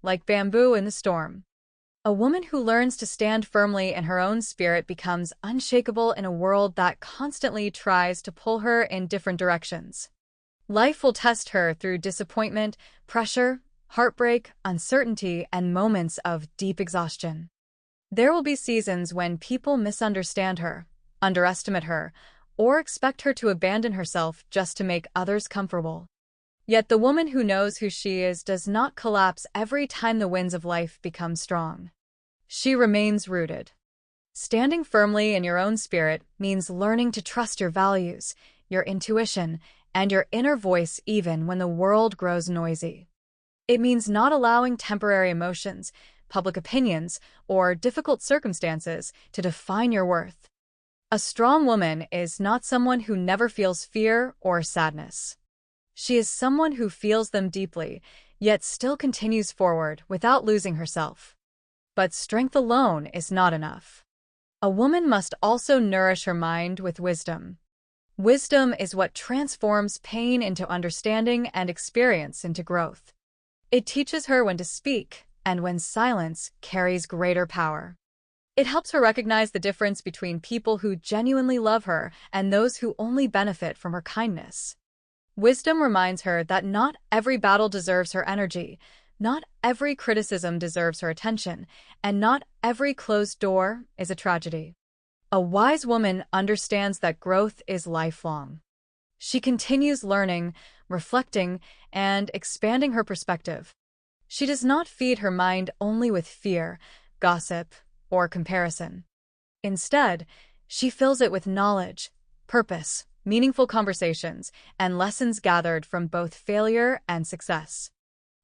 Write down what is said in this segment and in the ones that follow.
like bamboo in the storm. A woman who learns to stand firmly in her own spirit becomes unshakable in a world that constantly tries to pull her in different directions. Life will test her through disappointment, pressure, heartbreak, uncertainty, and moments of deep exhaustion. There will be seasons when people misunderstand her, underestimate her, or expect her to abandon herself just to make others comfortable. Yet the woman who knows who she is does not collapse every time the winds of life become strong. She remains rooted. Standing firmly in your own spirit means learning to trust your values, your intuition, and your inner voice even when the world grows noisy. It means not allowing temporary emotions, public opinions, or difficult circumstances to define your worth. A strong woman is not someone who never feels fear or sadness. She is someone who feels them deeply, yet still continues forward without losing herself. But strength alone is not enough. A woman must also nourish her mind with wisdom. Wisdom is what transforms pain into understanding and experience into growth. It teaches her when to speak and when silence carries greater power. It helps her recognize the difference between people who genuinely love her and those who only benefit from her kindness. Wisdom reminds her that not every battle deserves her energy, not every criticism deserves her attention, and not every closed door is a tragedy. A wise woman understands that growth is lifelong. She continues learning, reflecting, and expanding her perspective. She does not feed her mind only with fear, gossip, or comparison. Instead, she fills it with knowledge, purpose, meaningful conversations, and lessons gathered from both failure and success.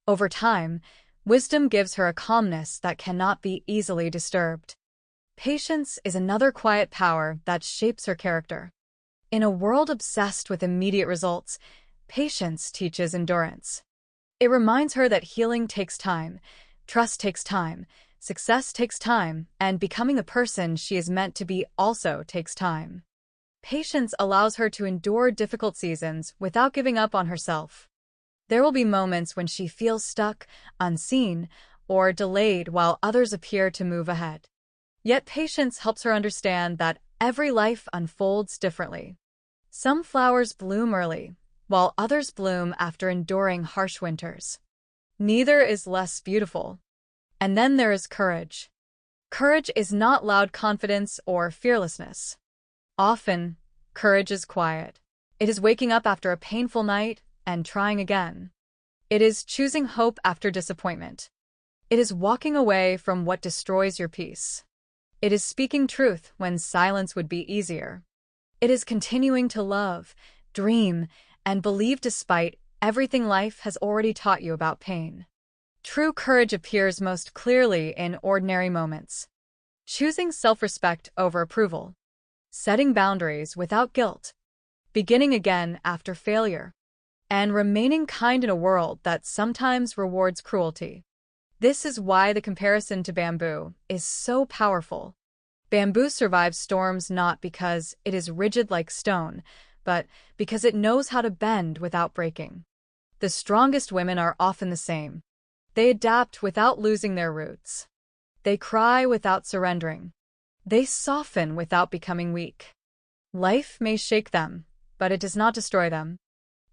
Over time, wisdom gives her a calmness that cannot be easily disturbed. Patience is another quiet power that shapes her character. In a world obsessed with immediate results, patience teaches endurance. It reminds her that healing takes time, trust takes time, success takes time, and becoming the person she is meant to be also takes time. Patience allows her to endure difficult seasons without giving up on herself. There will be moments when she feels stuck, unseen, or delayed while others appear to move ahead. Yet patience helps her understand that every life unfolds differently. Some flowers bloom early, while others bloom after enduring harsh winters. Neither is less beautiful. And then there is courage. Courage is not loud confidence or fearlessness. Often, courage is quiet. It is waking up after a painful night and trying again. It is choosing hope after disappointment. It is walking away from what destroys your peace. It is speaking truth when silence would be easier. It is continuing to love, dream, and believe despite everything life has already taught you about pain. True courage appears most clearly in ordinary moments. Choosing self-respect over approval. Setting boundaries without guilt, beginning again after failure, and remaining kind in a world that sometimes rewards cruelty. This is why the comparison to bamboo is so powerful. Bamboo survives storms not because it is rigid like stone, but because it knows how to bend without breaking. The strongest women are often the same. They adapt without losing their roots. They cry without surrendering. They soften without becoming weak. Life may shake them, but it does not destroy them.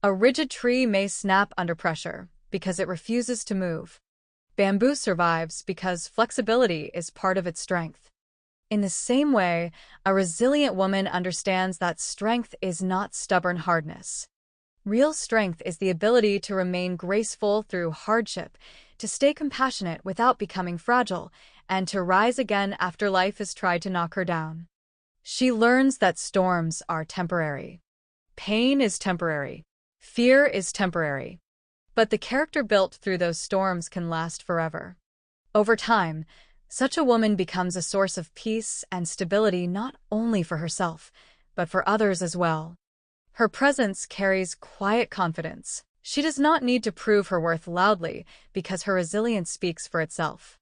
A rigid tree may snap under pressure because it refuses to move. Bamboo survives because flexibility is part of its strength. In the same way, a resilient woman understands that strength is not stubborn hardness. Real strength is the ability to remain graceful through hardship, to stay compassionate without becoming fragile, and to rise again after life has tried to knock her down. She learns that storms are temporary. Pain is temporary. Fear is temporary. But the character built through those storms can last forever. Over time, such a woman becomes a source of peace and stability not only for herself, but for others as well. Her presence carries quiet confidence. She does not need to prove her worth loudly because her resilience speaks for itself.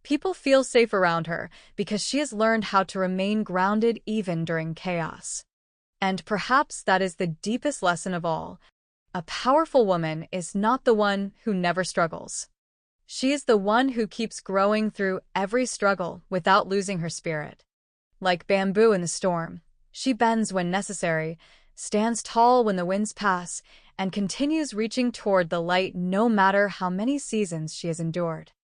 People feel safe around her because she has learned how to remain grounded even during chaos. And perhaps that is the deepest lesson of all. A powerful woman is not the one who never struggles. She is the one who keeps growing through every struggle without losing her spirit. Like bamboo in the storm, she bends when necessary, stands tall when the winds pass, and continues reaching toward the light no matter how many seasons she has endured.